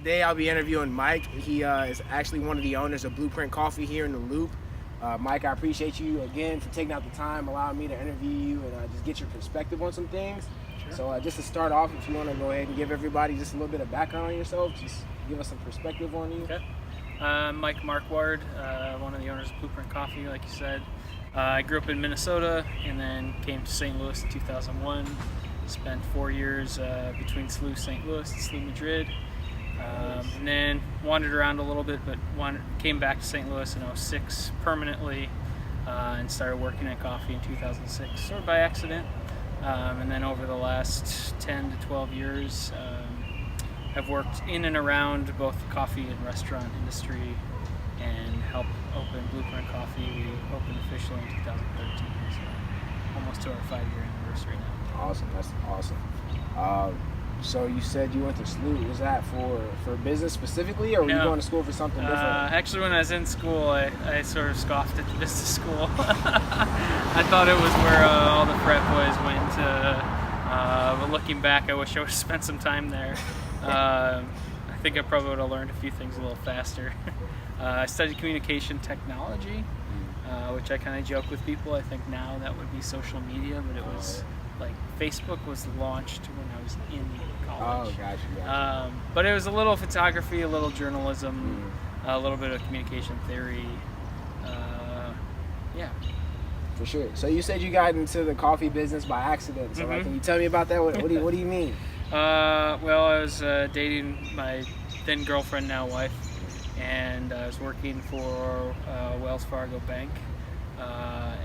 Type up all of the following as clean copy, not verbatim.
Today I'll be interviewing Mike. He is actually one of the owners of Blueprint Coffee here in the Loop. Mike, I appreciate you again for taking out the time, allowing me to interview you and just get your perspective on some things. Sure. So just to start off, if you want to go ahead and give everybody just a little bit of background on yourself, just give us some perspective on you. Okay. I'm Mike Marquard, one of the owners of Blueprint Coffee, like you said. I grew up in Minnesota and then came to St. Louis in 2001. Spent 4 years between SLU St. Louis and SLU Madrid. And then wandered around a little bit, but came back to St. Louis in 2006 permanently and started working at coffee in 2006, sort of by accident. And then over the last 10 to 12 years, I've worked in and around both the coffee and restaurant industry and helped open Blueprint Coffee. We opened officially in 2013, so almost to our 5-year anniversary now. Awesome, that's awesome. So you said you went to SLU. Was that for business specifically, or were you going to school for something different? Actually, when I was in school, I sort of scoffed at the business school. I thought it was where all the frat boys went. But looking back, I wish I would have spent some time there. I think I probably would have learned a few things a little faster. I studied communication technology, which I kind of joke with people. I think now that would be social media, but it was like Facebook was launched when I was in college. Oh, gotcha. But it was a little photography, a little journalism, a little bit of communication theory. Yeah. For sure. So you said you got into the coffee business by accident. So can you tell me about that? What do you mean? Well, I was dating my then girlfriend, now wife, and I was working for Wells Fargo Bank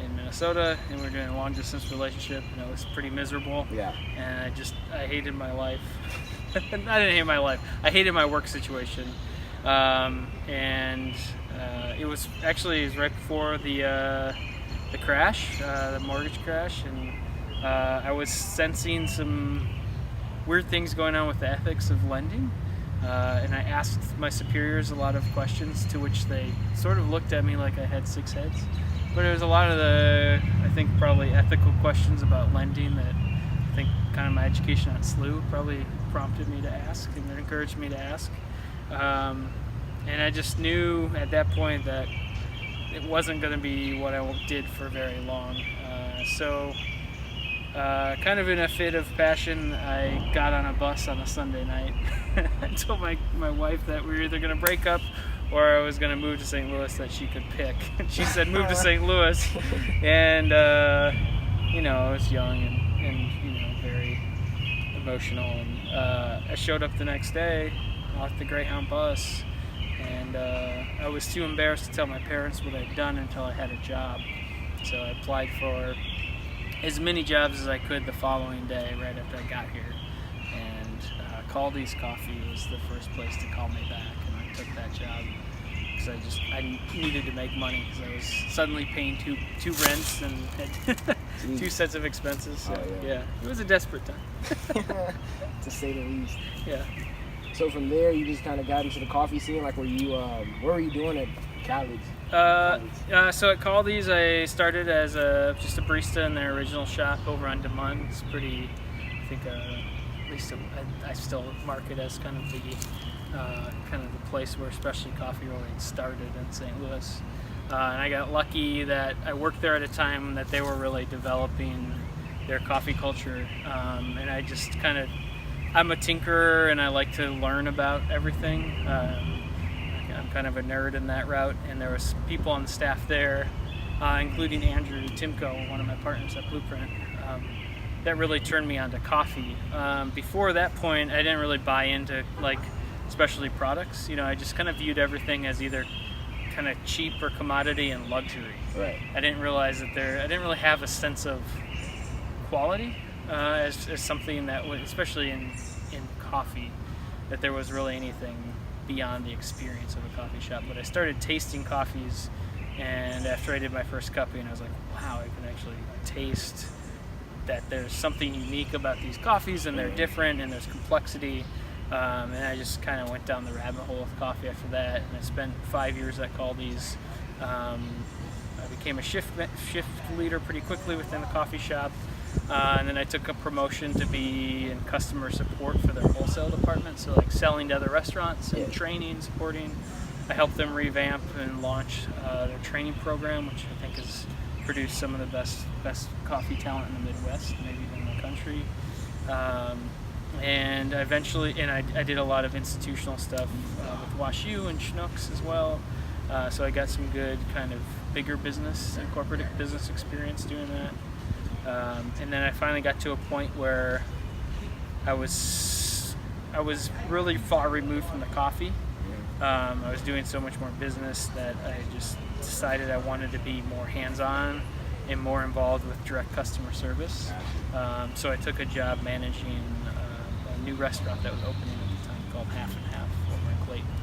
in Minnesota, and we were doing a long distance relationship, and it was pretty miserable. Yeah. And I hated my life. I didn't hate my life. I hated my work situation. And it was right before the crash, the mortgage crash, and I was sensing some weird things going on with the ethics of lending. And I asked my superiors a lot of questions, to which they sort of looked at me like I had 6 heads. But it was a lot of I think probably ethical questions about lending that I think kind of my education at SLU probably prompted me to ask and encouraged me to ask. And I just knew at that point that it wasn't going to be what I did for very long. So kind of in a fit of passion, I got on a bus on a Sunday night. I told my wife that we were either going to break up or I was going to move to St. Louis, that she could pick. She said, move to St. Louis. And, I was young and very emotional. And I showed up the next day off the Greyhound bus, and I was too embarrassed to tell my parents what I'd done until I had a job. So I applied for as many jobs as I could the following day, right after I got here. And Caldi's Coffee was the first place to call me back, and I took that job because I needed to make money, because I was suddenly paying two rents and had 2 sets of expenses. So, yeah, it was a desperate time. To say the least. Yeah. So from there, you just kind of got into the coffee scene. Like, what were you doing at college? So at Caldi's, I started as just a barista in their original shop over on DeMund. It's pretty, I think, at least I still mark it as kind of the place where specialty coffee really started in St. Louis. And I got lucky that I worked there at a time that they were really developing their coffee culture. And I just I'm a tinkerer, and I like to learn about everything. I'm kind of a nerd in that route, and there was people on the staff there, including Andrew Timko, one of my partners at Blueprint, that really turned me onto coffee. Before that point, I didn't really buy into specialty products. I just kind of viewed everything as either kind of cheap or commodity and luxury. Right. I didn't realize that I didn't really have a sense of quality as something that would, especially in coffee, that there was really anything beyond the experience of a coffee shop. But I started tasting coffees, and after I did my first cupping, I was like, wow, I can actually taste that there's something unique about these coffees, and they're different, and there's complexity. And I just kind of went down the rabbit hole with coffee after that, and I spent 5 years at Caldi's. I became a shift leader pretty quickly within the coffee shop. And then I took a promotion to be in customer support for their wholesale department, so like selling to other restaurants and training, supporting. I helped them revamp and launch their training program, which I think has produced some of the best coffee talent in the Midwest, maybe even in the country. And I did a lot of institutional stuff with WashU and Schnucks as well. So I got some good kind of bigger business and corporate business experience doing that. And then I finally got to a point where I was really far removed from the coffee. I was doing so much more business that I just decided I wanted to be more hands-on and more involved with direct customer service. So I took a job managing a new restaurant that was opening at the time called Half and Half over in Clayton,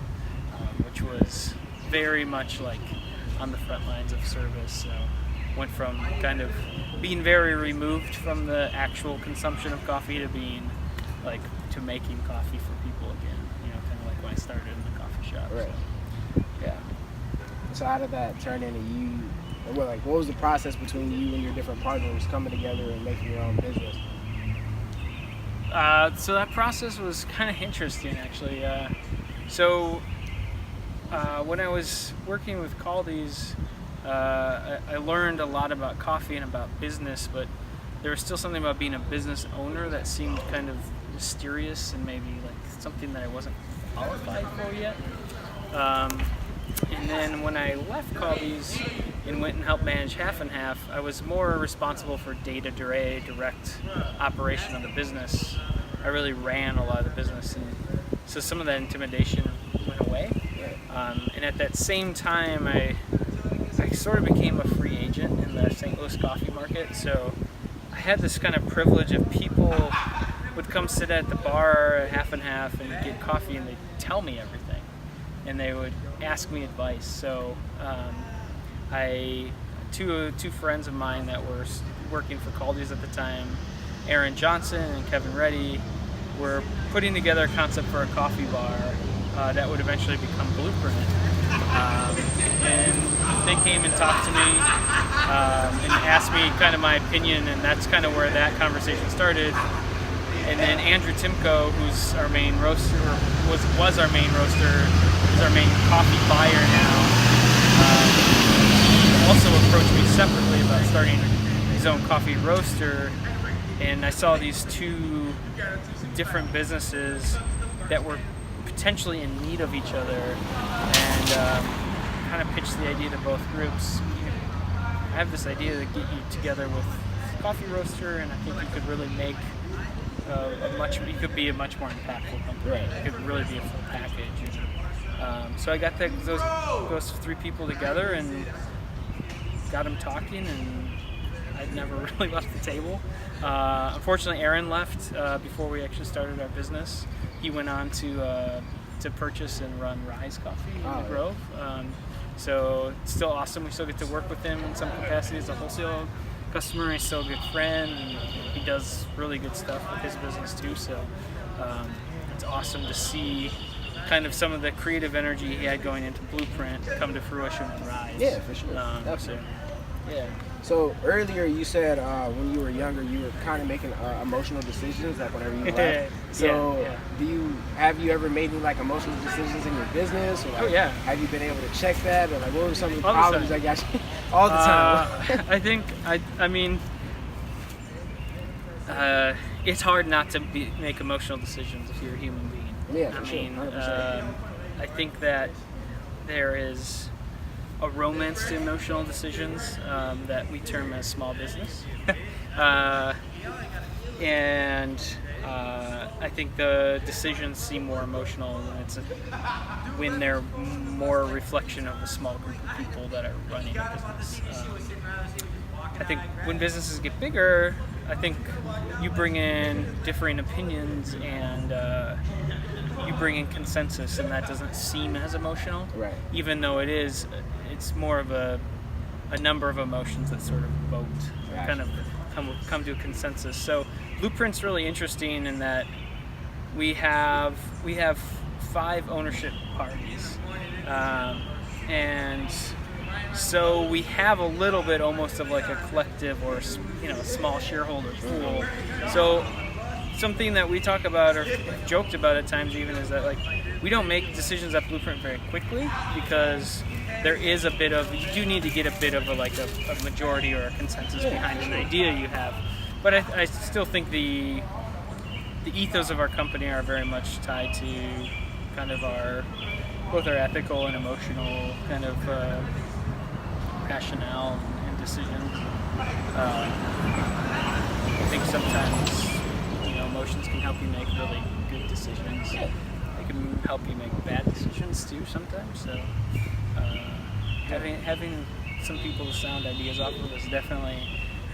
which was very much like on the front lines of service. So went from kind of being very removed from the actual consumption of coffee to being like to making coffee for people again. Kind of like when I started in the coffee shop. Right. So, Yeah. So how did that turn into you? What was the process between you and your different partners coming together and making your own business? So that process was kind of interesting, actually. When I was working with Caldi's, I learned a lot about coffee and about business, but there was still something about being a business owner that seemed kind of mysterious and maybe like something that I wasn't qualified for yet. And then when I left Caldi's and went and helped manage Half and Half, I was more responsible for day-to-day direct operation of the business. I really ran a lot of the business, and so some of that intimidation went away. And at that same time, I sort of became a free agent in the St. Louis coffee market. So I had this kind of privilege of people would come sit at the bar at Half and Half and get coffee, and they'd tell me everything, and they would ask me advice. So two friends of mine that were working for Caldi's at the time, Aaron Johnson and Kevin Reddy, were putting together a concept for a coffee bar that would eventually become Blueprint. And they came and talked to me and asked me kind of my opinion, and that's kind of where that conversation started. And then Andrew Timko, who's our main roaster, was our main roaster, is our main coffee buyer now. He also approached me separately about starting his own coffee roaster, and I saw these two different businesses that were potentially in need of each other, and kind of pitched the idea to both groups. I have this idea to get you together with a coffee roaster, and I think you could really make you could be a much more impactful company. Right. It could really be a full package. So I got those three people together and got them talking, and I'd never really left the table. Unfortunately, Aaron left before we actually started our business. He went on to purchase and run Rise Coffee in the Grove. So it's still awesome. We still get to work with him in some capacity as a wholesale customer. He's still a good friend, and he does really good stuff with his business too. So it's awesome to see kind of some of the creative energy he had going into Blueprint come to fruition with Rise. Yeah, for sure. Definitely. Yeah. So earlier you said when you were younger you were kind of making emotional decisions, like whenever you left. So have you ever made any like emotional decisions in your business? Or, like, have you been able to check that, or like what were some of the problems I got you all the time? I think I mean it's hard not to make emotional decisions if you're a human being. Yeah, for sure. 100%. I think that there is a romance to emotional decisions that we term as small business. And I think the decisions seem more emotional when they're more a reflection of the small group of people that are running a business. I think when businesses get bigger, I think you bring in differing opinions and you bring in consensus, and that doesn't seem as emotional. Right. Even though it's more of a number of emotions that sort of vote, kind of come to a consensus. So Blueprint's really interesting in that we have 5 ownership parties, and So we have a little bit almost of like a collective or, you know, a small shareholder pool. So something that we talk about or joked about at times even is that like we don't make decisions at Blueprint very quickly because there is a bit of, you do need to get a bit of a majority or a consensus behind an idea you have. But I still think the ethos of our company are very much tied to kind of both our ethical and emotional kind of rationale and decisions. I think sometimes, you know, emotions can help you make really good decisions. They can help you make bad decisions too sometimes. So having some people to sound ideas off of is definitely,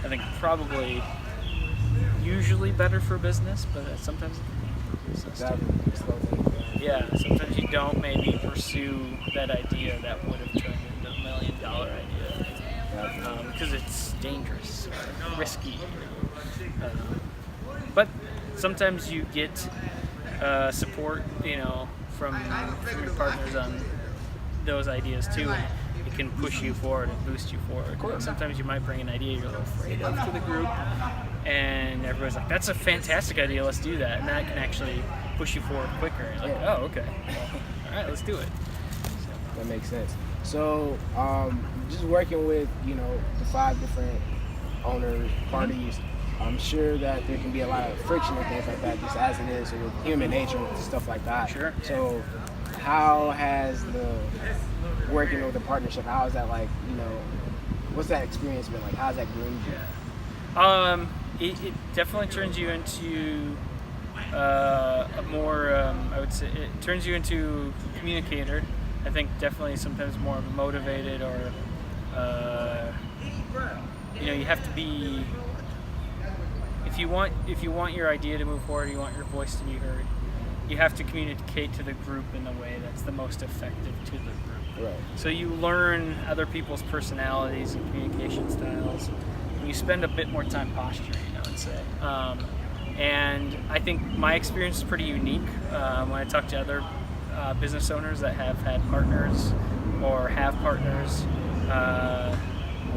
I think, probably usually better for business, but sometimes it can be for business too. Yeah, sometimes you don't maybe pursue that idea that would have turned into $1 million idea because it's dangerous, or risky. But sometimes you get support, you know, from your partners on those ideas too, and it can push you forward and boost you forward. Sometimes you might bring an idea you're a little afraid of to the group, and everybody's like, "That's a fantastic idea, let's do that," and that can actually push you forward quicker. You're like, "Oh, okay, well, all right, let's do it." So. That makes sense. So, just working with, you know, the 5 different owners, parties, I'm sure that there can be a lot of friction and things like that, just as it is with human nature and stuff like that. Sure. So, how has working with a partnership, how is that like, you know, what's that experience been like? How's that groomed you? It definitely turns you into a more, I would say, it turns you into a communicator. I think definitely sometimes more of a motivated or, you know, you have to be, if you want your idea to move forward, you want your voice to be heard, you have to communicate to the group in the way that's the most effective to the group. Right. So you learn other people's personalities and communication styles, and you spend a bit more time posturing, I would say. And I think my experience is pretty unique. When I talk to other business owners that have had partners or have partners,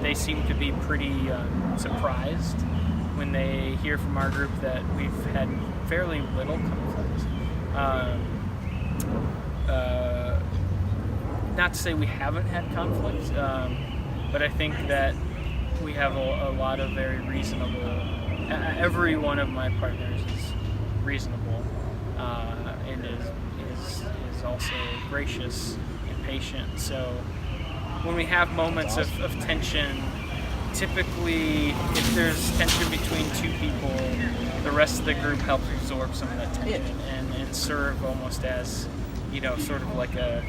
they seem to be pretty surprised when they hear from our group that we've had fairly little conflict. Not to say we haven't had conflict, but I think that we have a lot of very reasonable, every one of my partners is reasonable and is also gracious and patient. So when we have moments of tension, typically if there's tension between 2 people, the rest of the group helps absorb some of that tension and serve almost as, you know, sort of like a,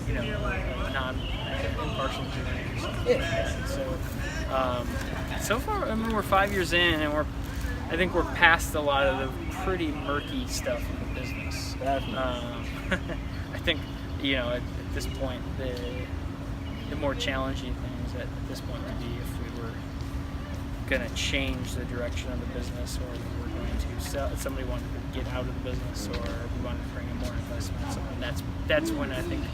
you know, a non-impartial jury or something like that. So, so far, I mean, we're 5 years in, and I think we're past a lot of the pretty murky stuff in the business. I think, you know, at this point, the more challenging things at this point would be if we were going to change the direction of the business, or we were going to sell, somebody wanted to get out of the business, or we wanted to bring in more investment. Something that's when I think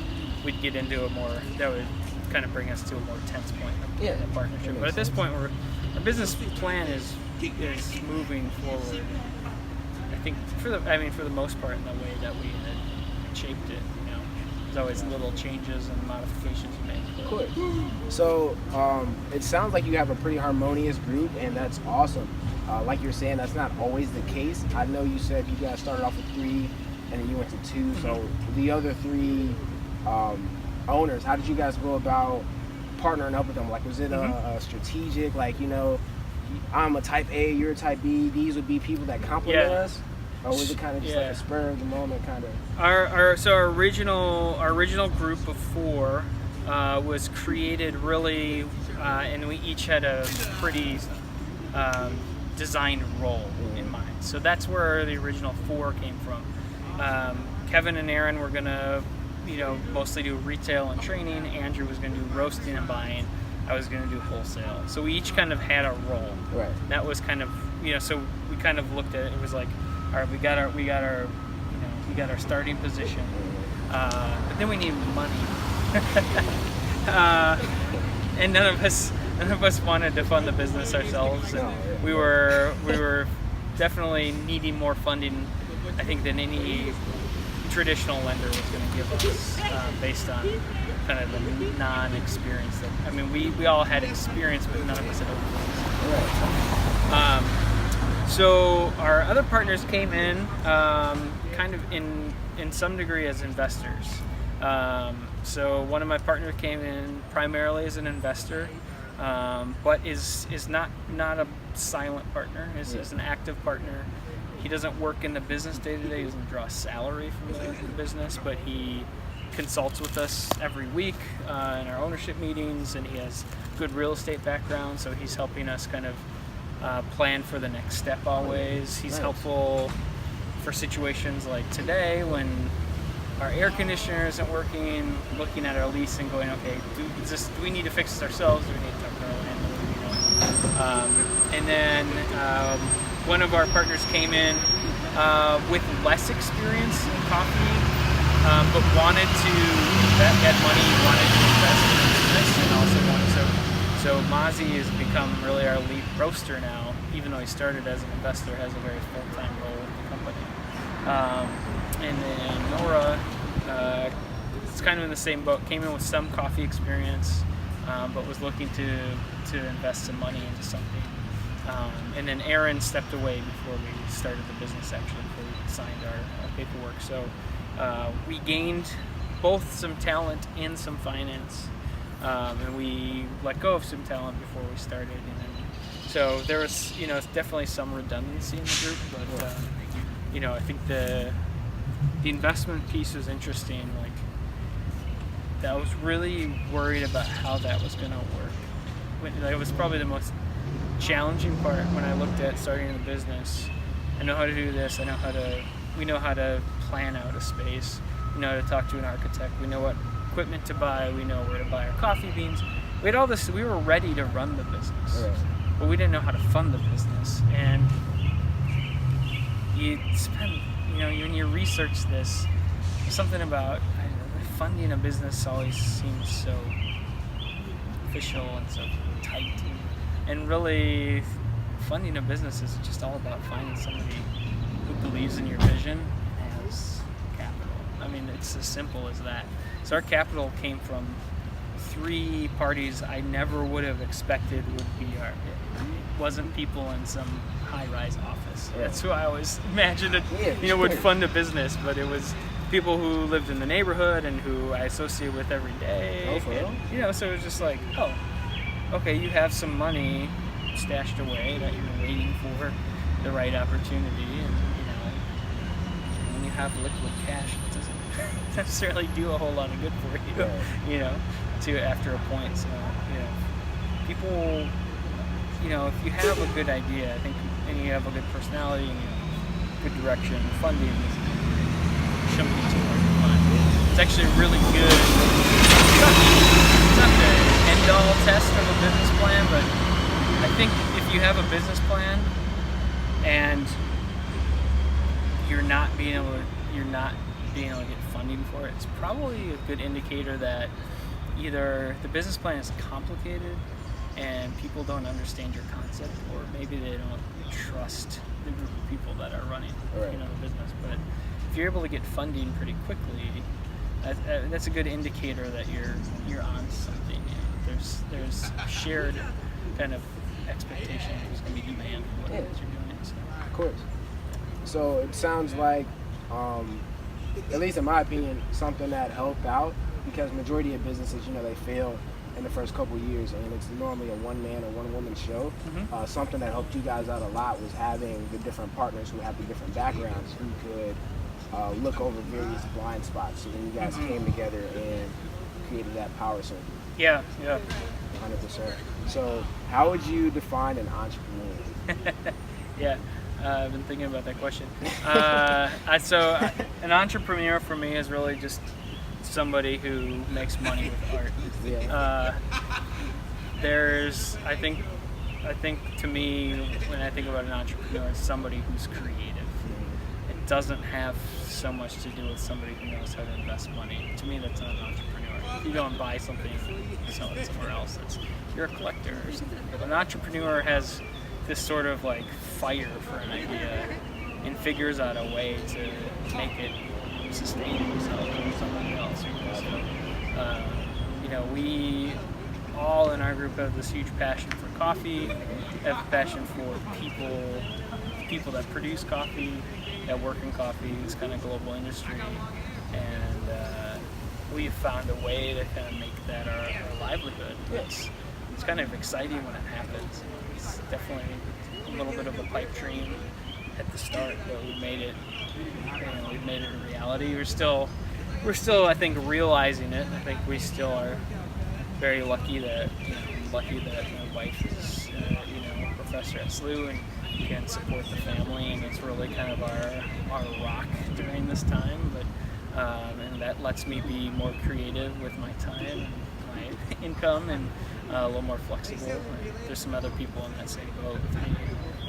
we'd get into a more, that would kind of bring us to a more tense point in the partnership. But at this point, our business plan is moving forward. I think for the most part in the way that we had shaped it. You know, there's always little changes and modifications you make. Cool. So it sounds like you have a pretty harmonious group, and that's awesome. Like you're saying, that's not always the case. I know you said you guys started off with 3, and then you went to 2. So the other 3 owners, how did you guys go about partnering up with them? Like, was it a strategic, like, you know, I'm a type A, you're a type B, these would be people that complement us? Or was it kind of just like a spur of the moment kind of? Our original group of 4 was created really, and we each had a pretty designed role in mind. So that's where the original 4 came from. Kevin and Aaron were gonna, you know, mostly do retail and training. Andrew was gonna do roasting and buying. I was gonna do wholesale. So we each kind of had a role. Right. That was kind of, you know, so we kind of looked at it. It was like, all right, we got our starting position, but then we need money. and none of us wanted to fund the business ourselves, and we were definitely needing more funding, I think, than any traditional lender was going to give us, based on kind of the non-experience. We all had experience, but none of us had opened. So our other partners came in kind of in some degree as investors. So one of my partners came in primarily as an investor, but is not a silent partner, is an active partner. He doesn't work in the business day to day, he doesn't draw a salary from the business, but he consults with us every week in our ownership meetings, and he has good real estate background, so he's helping us kind of plan for the next step always. He's helpful for situations like today when our air conditioner isn't working, looking at our lease and going, okay, do we need to fix this ourselves, or do we need to talk to our landlord? And then one of our partners came in with less experience in coffee, but wanted to had money, wanted to invest in the business, and also wanted so Mazi has become really our lead roaster now, even though he started as an investor, has a very full-time role in the company. And then Nora, it's kind of in the same boat, came in with some coffee experience, but was looking to invest some money into something. And then Aaron stepped away before we started the business, actually, before we signed our paperwork. So we gained both some talent and some finance, and we let go of some talent before we started. And then, so there was, definitely some redundancy in the group, but I think the investment piece was interesting. Like, I was really worried about how that was going to work. It was probably the most challenging part when I looked at starting the business. I know how to do this. We know how to plan out a space. We know how to talk to an architect. We know what equipment to buy. We know where to buy our coffee beans. We had all this. We were ready to run the business, but we didn't know how to fund the business. And you spend, when you research this, something about funding a business always seems so official and so tight. And really, funding a business is just all about finding somebody who believes in your vision and has capital. It's as simple as that. So our capital came from 3 parties I never would have expected would be it wasn't people in some high-rise office. That's who I always imagined would fund a business, but it was people who lived in the neighborhood and who I associate with every day. So it was just like, okay, you have some money stashed away that you're waiting for the right opportunity, and when you have liquid cash, it doesn't necessarily do a whole lot of good for you, after a point. So, people, if you have a good idea, I think, and you have a good personality and you have good direction, funding shouldn't be too hard to find. It's actually really good. It's not the end-all test of a business plan, but I think if you have a business plan and you're not being able to get funding for it, it's probably a good indicator that either the business plan is complicated and people don't understand your concept, or maybe they don't trust the group of people that are running the business. But if you're able to get funding pretty quickly, that's a good indicator that you're on something. There's shared kind of expectation. There's going to be demand for what it is you're doing. So. Of course. So it sounds like, at least in my opinion, something that helped out, because majority of businesses, they fail in the first couple of years, and it's normally a one-man or one-woman show. Something that helped you guys out a lot was having the different partners who have the different backgrounds who could look over various blind spots. So then you guys came together and created that power circle. Yeah. 100%. So how would you define an entrepreneur? I've been thinking about that question. So an entrepreneur for me is really just somebody who makes money with art. I think to me, when I think about an entrepreneur, it's somebody who's creative. It doesn't have so much to do with somebody who knows how to invest money. To me, that's not an entrepreneur. If you go and buy something, sell it somewhere else, you're a collector or something. But an entrepreneur has this sort of like fire for an idea and figures out a way to make it sustain himself or somebody else. So, we all in our group have this huge passion for coffee, have a passion for people that produce coffee, that work in coffee, this kind of global industry, and we've found a way to kind of make that our livelihood. It's kind of exciting when it happens. It's definitely a little bit of a pipe dream at the start, but we made it. We've made it a reality. We're still, I think, realizing it. I think we still are very lucky that my wife is, a professor at SLU and can support the family, and it's really kind of our rock during this time. But and that lets me be more creative with my time, my income, and a little more flexible. There's some other people in that same boat with me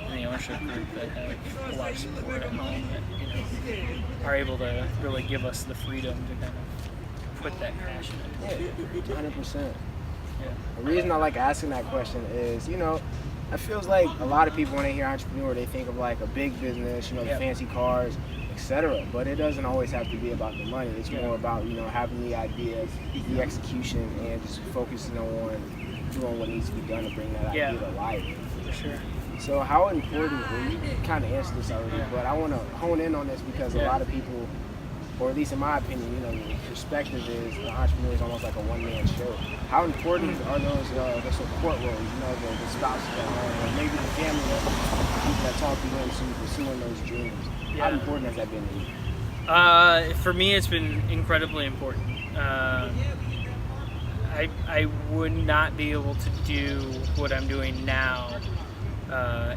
in the ownership group that have a lot of support at home that are able to really give us the freedom to kind of put that passion into it. 100%. Yeah. The reason I like asking that question is, it feels like a lot of people when they hear entrepreneur, they think of like a big business, the fancy cars, etc. But it doesn't always have to be about the money. It's more about having the ideas, the execution, and just focusing on doing what needs to be done to bring that idea to life. For sure. So how important, well, you kind of answered this already, but I want to hone in on this because a lot of people, or at least in my opinion, the perspective is the entrepreneur is almost like a one-man show. How important are those the support roles, the spouses at home, or maybe the family members, people that talk to you into pursuing those dreams? How important has that been to you? For me, it's been incredibly important. I would not be able to do what I'm doing now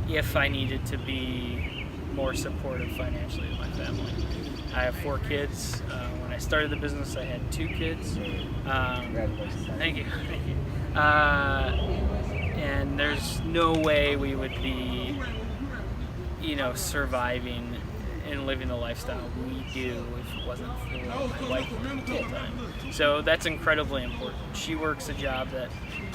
if I needed to be more supportive financially of my family. I have 4 kids. When I started the business, I had 2 kids. Congratulations. Thank you. And there's no way we would be, surviving and living the lifestyle we do if it wasn't for my wife working full time. So that's incredibly important. She works a job that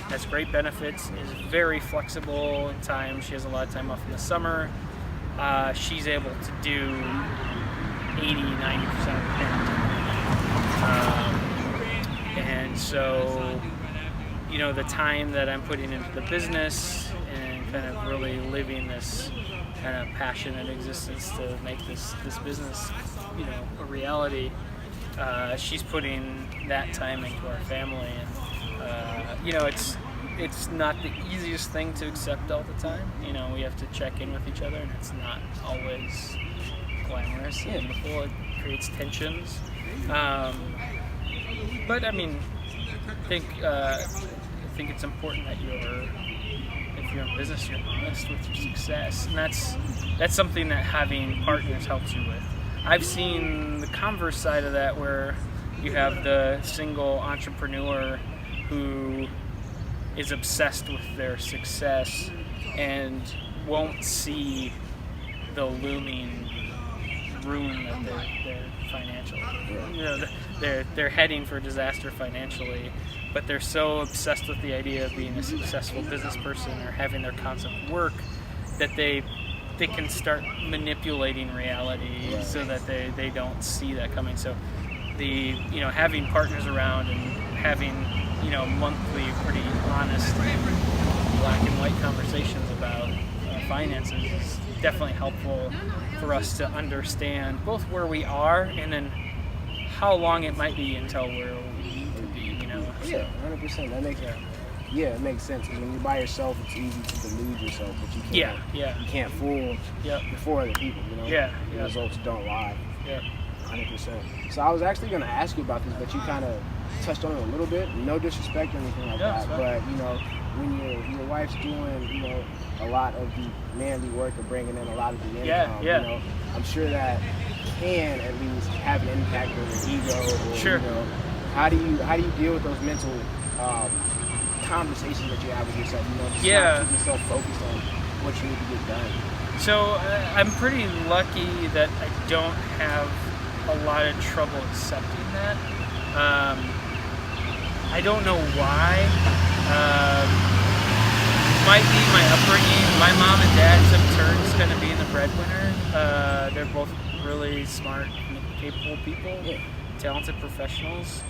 has great benefits, is very flexible in time. She has a lot of time off in the summer. She's able to do 80-90% of the parenting. And so, the time that I'm putting into the business and kind of really living this kind of passionate existence to make this business, a reality, she's putting that time into our family. And, it's not the easiest thing to accept all the time. We have to check in with each other, and it's not always glamorous and beautiful. It creates tensions. But I mean, I think it's important that if you're in business, you're honest with your success, and that's something that having partners helps you with. I've seen the converse side of that, where you have the single entrepreneur who is obsessed with their success and won't see the looming ruin that they're financially. They're heading for disaster financially, but they're so obsessed with the idea of being a successful business person or having their concept work that they can start manipulating reality so that they don't see that coming. So having partners around and having monthly pretty honest black and white conversations about finances is definitely helpful for us to understand both where we are and then how long it might be until where we need to be, Yeah, 100%. That makes sense. Yeah, it makes sense. Because when you're by yourself, it's easy to delude yourself, but you can't fool before other people. The results don't lie. Yeah. 100%. So I was actually going to ask you about this, but you kind of touched on it a little bit. No disrespect or anything like that, but when your wife's doing a lot of the manly work of bringing in a lot of the income, I'm sure that can at least have an impact on your ego. Or, sure. How do you deal with those mental conversations that you have with yourself? Just keep yourself focused on what you need to get done. So I'm pretty lucky that I don't have a lot of trouble accepting that. I don't know why. Might be my upbringing. My mom and dad took turns kind of being the breadwinner. They're both really smart, capable people, talented professionals.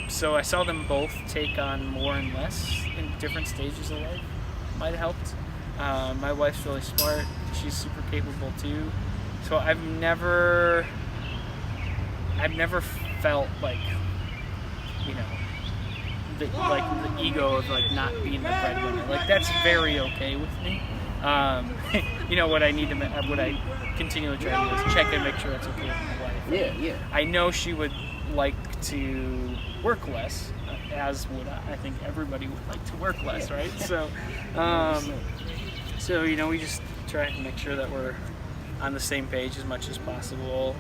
So I saw them both take on more and less in different stages of life. Might have helped. My wife's really smart. She's super capable too. So I've never felt like, you know, the ego of like not being the breadwinner. Like that's very okay with me. You know what I need to, what I continually try to do is check and make sure that's okay with my wife. Yeah. I know she would like to work less, as would I. I think everybody would like to work less, right? So, so you know, we just try to make sure that we're on the same page as much as possible.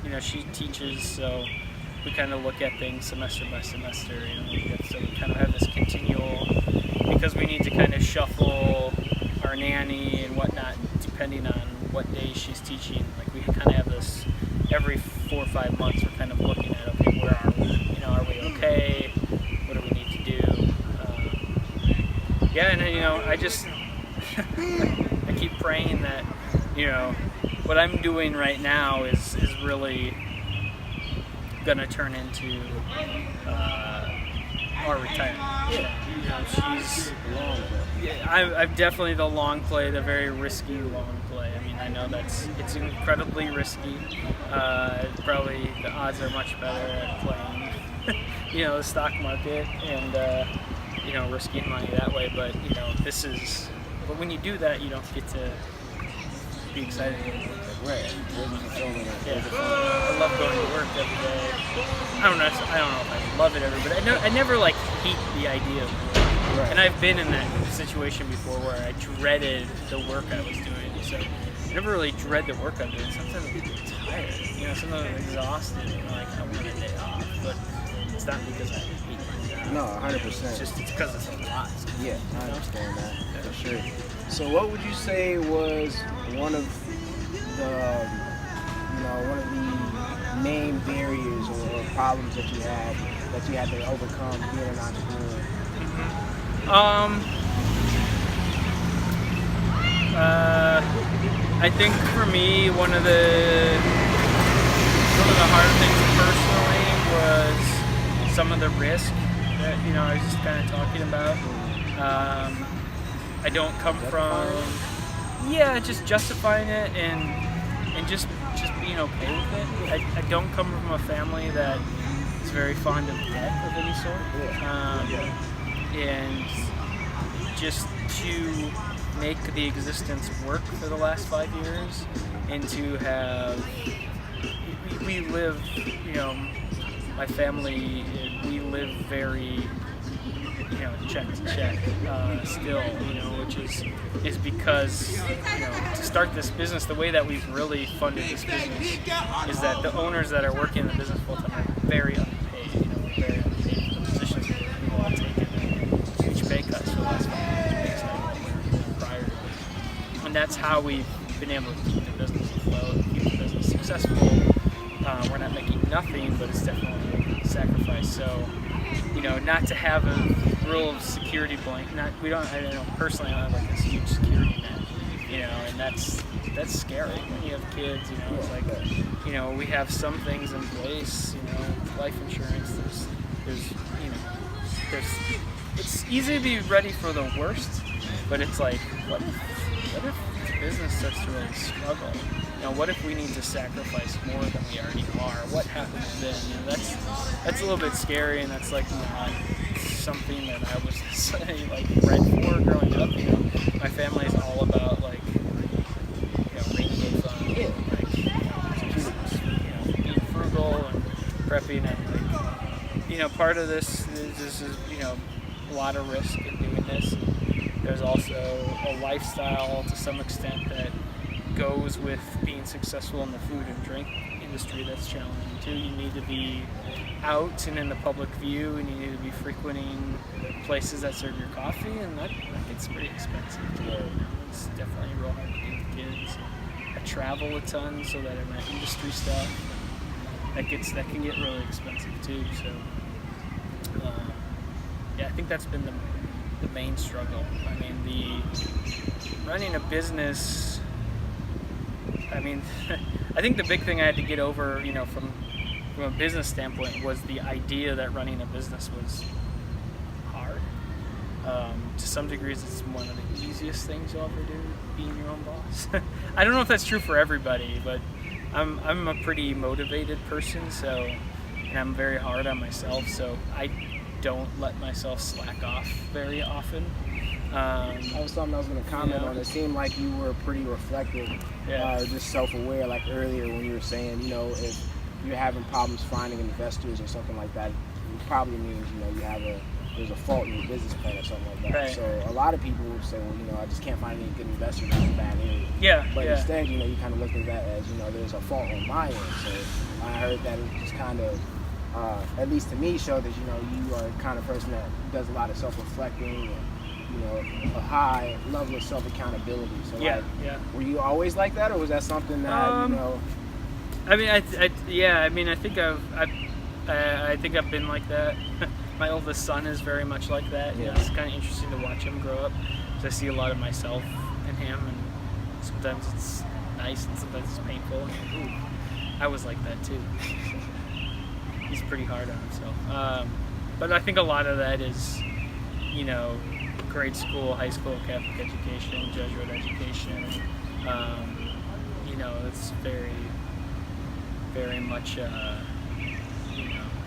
You know, she teaches, so we kind of look at things semester by semester. You know, so we kind of have this continual, because we need to kind of shuffle our nanny and whatnot depending on what day she's teaching. Like we kind of have this every 4 or 5 months. We're kind of looking at, okay, where are we? You know, are we okay? What do we need to do? Yeah, and you know, I just I keep praying that, you know, what I'm doing right now is really gonna turn into our retirement. You know, she's I'm definitely the long play, the very risky long play. I mean, I know it's incredibly risky. Probably the odds are much better at playing, you know, the stock market and you know, risking money that way. But you know, but when you do that, you don't get to be excited. Right. Yeah. I love going to work every day. I don't know if I love it every day, but I never like hate the idea of work. Right. And I've been in that situation before where I dreaded the work I was doing. So I never really dread the work I'm doing. Sometimes I'm tired. You know, sometimes I'm exhausted. You know, like I want a day off, but it's not because I hate my job. No, 100%. It's because it's a lot. Yeah, I understand that for sure. So what would you say was one of the main barriers or problems that you had to overcome being an entrepreneur? I think for me, one of the hard things personally was some of the risk that, you know, I was just kind of talking about. I don't come from, just justifying it and just being okay with it. I don't come from a family that is very fond of debt of any sort. And just to make the existence work for the last 5 years and to have, we live, you know, my family, we live very, you know, check to check still, you know, which is because, you know, to start this business, the way that we've really funded this business is that the owners that are working in the business full time are very underpaid, you know, very underpaid for the positions that we've all taken huge pay cuts for the last 5 years prior to it. And that's how we've been able to keep the business afloat, keep the business successful. We're not making nothing, but it's definitely a sacrifice. So, you know, not to have a real security blanket. I don't personally, I don't have like this huge security net, you know, and that's scary when you have kids. You know, it's like, you know, we have some things in place. You know, life insurance. There's you know, it's easy to be ready for the worst, but it's like, what if the business starts to really struggle? You know, what if we need to sacrifice more than we already are? What happens then? You know, that's a little bit scary, and that's like not something that I was like bred for growing up. You know, my family is all about like, you know, rainy day fun, like, you know, being frugal and prepping, and like, you know, part of this is you know, a lot of risk in doing this. There's also a lifestyle to some extent that goes with being successful in the food and drink industry that's challenging too. You need to be out and in the public view, and you need to be frequenting places that serve your coffee, and that gets pretty expensive too. It's definitely real hard to do with kids. I travel a ton, so that in that industry stuff, that can get really expensive too. So Yeah, I think that's been the main struggle. I mean, running a business, I mean, I think the big thing I had to get over, from a business standpoint, was the idea that running a business was hard. To some degrees, it's one of the easiest things you'll ever do, being your own boss. I don't know if that's true for everybody, but I'm a pretty motivated person, and I'm very hard on myself, so I don't let myself slack off very often. That was something I was going to comment on. It seemed like you were pretty reflective, just self-aware, like earlier when you were saying, if you're having problems finding investors or something like that, it probably means, there's a fault in your business plan or something like that. Right. So a lot of people would say, well, I just can't find any good investors in a bad area. But instead, you kind of look at that as, there's a fault on my end. So I heard that it just kind of, at least to me, showed that, you are the kind of person that does a lot of self-reflecting and, a high level of self-accountability. So were you always like that, or was that something that, I mean, I think I've been like that. My oldest son is very much like that. It's kind of interesting to watch him grow up, because I see a lot of myself in him, and sometimes it's nice and sometimes it's painful. And, ooh, I was like that too. He's pretty hard on himself. But I think a lot of that is, grade school, high school, Catholic education, Jesuit education. It's very, very much,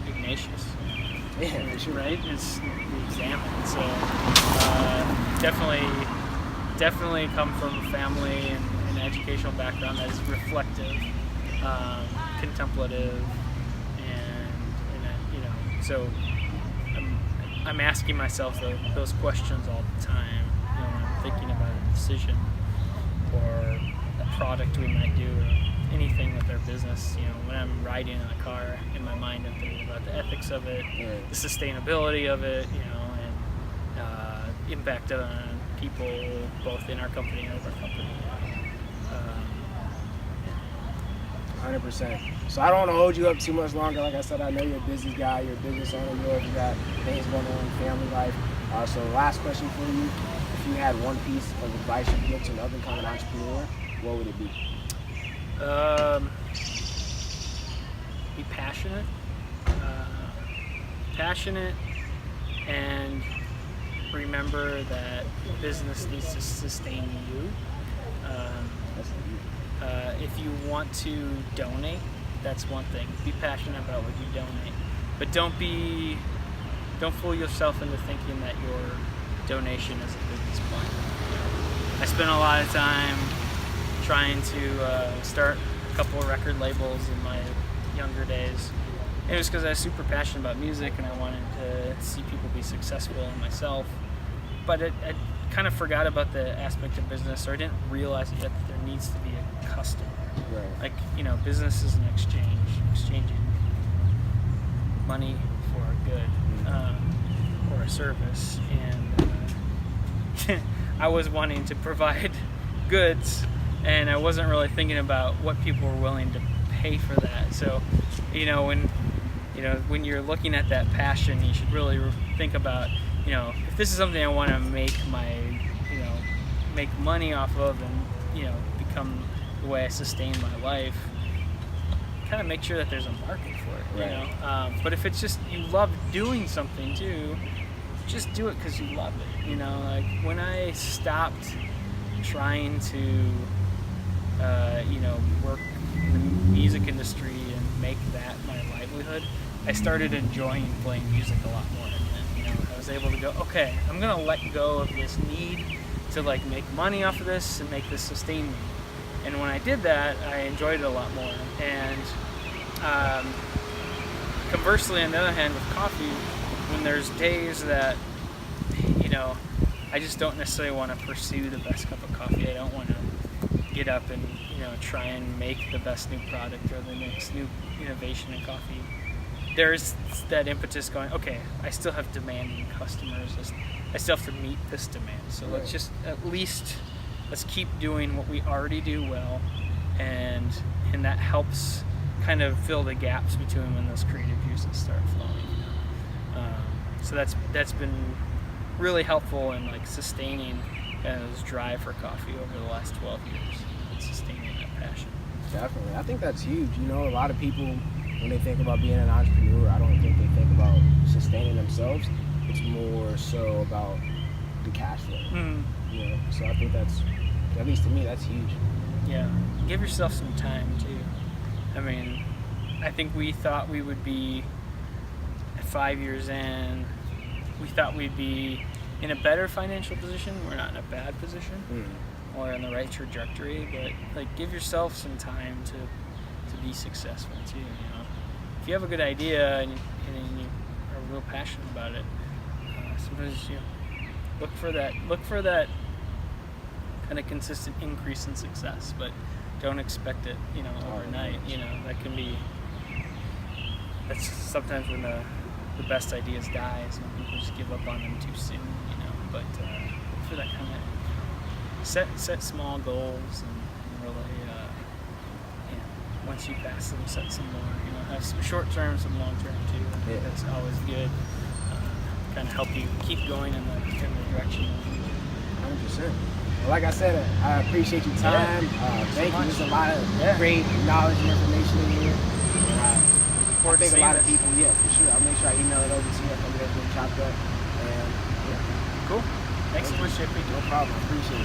Ignatius. Yeah, for sure. Right? It's the example. So definitely come from a family and an educational background that is reflective, contemplative, and so I'm asking myself those questions all the time. When I'm thinking about a decision or a product we might do, or anything with our business. When I'm riding in a car, in my mind I'm thinking about the ethics of it, the sustainability of it, and impact on people both in our company and out of our company. 100%. So I don't want to hold you up too much longer. Like I said, I know you're a busy guy, you're a business owner, you got things going on in family life. So last question for you: if you had one piece of advice you'd give to an up-and-coming entrepreneur, what would it be? Be passionate. And remember that business needs to sustain you. If you want to donate, that's one thing. Be passionate about what you donate, but don't fool yourself into thinking that your donation is a business plan. I spent a lot of time trying to start a couple of record labels in my younger days. It was because I was super passionate about music and I wanted to see people be successful and myself. But I kind of forgot about the aspect of business, or I didn't realize yet that there needs to be a customer. Right. Like, business is an exchanging money for a good or a service. And I was wanting to provide goods, and I wasn't really thinking about what people were willing to pay for that. So, when you're looking at that passion, you should really think about, if this is something I want to make money off of and, become the way I sustain my life, kind of make sure that there's a market for it, Right. But if it's just you love doing something too, just do it because you love it. Like when I stopped trying to, work in the music industry and make that my livelihood, I started enjoying playing music a lot more. And I was able to go, okay, I'm gonna let go of this need to make money off of this and make this sustain me. And when I did that, I enjoyed it a lot more. And conversely, on the other hand, with coffee, when there's days that, I just don't necessarily want to pursue the best cup of coffee. I don't want to get up and, try and make the best new product or the next new innovation in coffee. There's that impetus going, okay, I still have demanding customers. I still have to meet this demand. So Right. let's just let's keep doing what we already do well, and that helps kind of fill the gaps between when those creative juices start flowing. So that's been really helpful in like sustaining this drive for coffee over the last 12 years, and sustaining that passion. Definitely. I think that's huge. You know, a lot of people, when they think about being an entrepreneur, I don't think they think about sustaining themselves. It's more so about the cash flow. You know, so I think that's, at least to me, that's huge. Yeah. Give yourself some time too. I mean, I think we thought we would be, at 5 years in, we thought we'd be in a better financial position. We're not in a bad position. Or in the right trajectory, but like give yourself some time to be successful too. You know, if you have a good idea and you are real passionate about it, sometimes you look for that kind of consistent increase in success, but don't expect it, you know, overnight. You know, that's sometimes when the best ideas die. Some people just give up on them too soon. You know, but look for that kind of set small goals and really, once you pass them, set some more. You know, have some short term, some long term too. I think that's always good. Kind of help you keep going in the direction. 100%. Well, like I said, I appreciate your time. Thank you. There's a lot of great knowledge and information in here. And I think a lot of people, for sure. I'll make sure I email it over to you. I'll come get it chopped up. And cool. Thanks so much, JP. No problem. I appreciate it.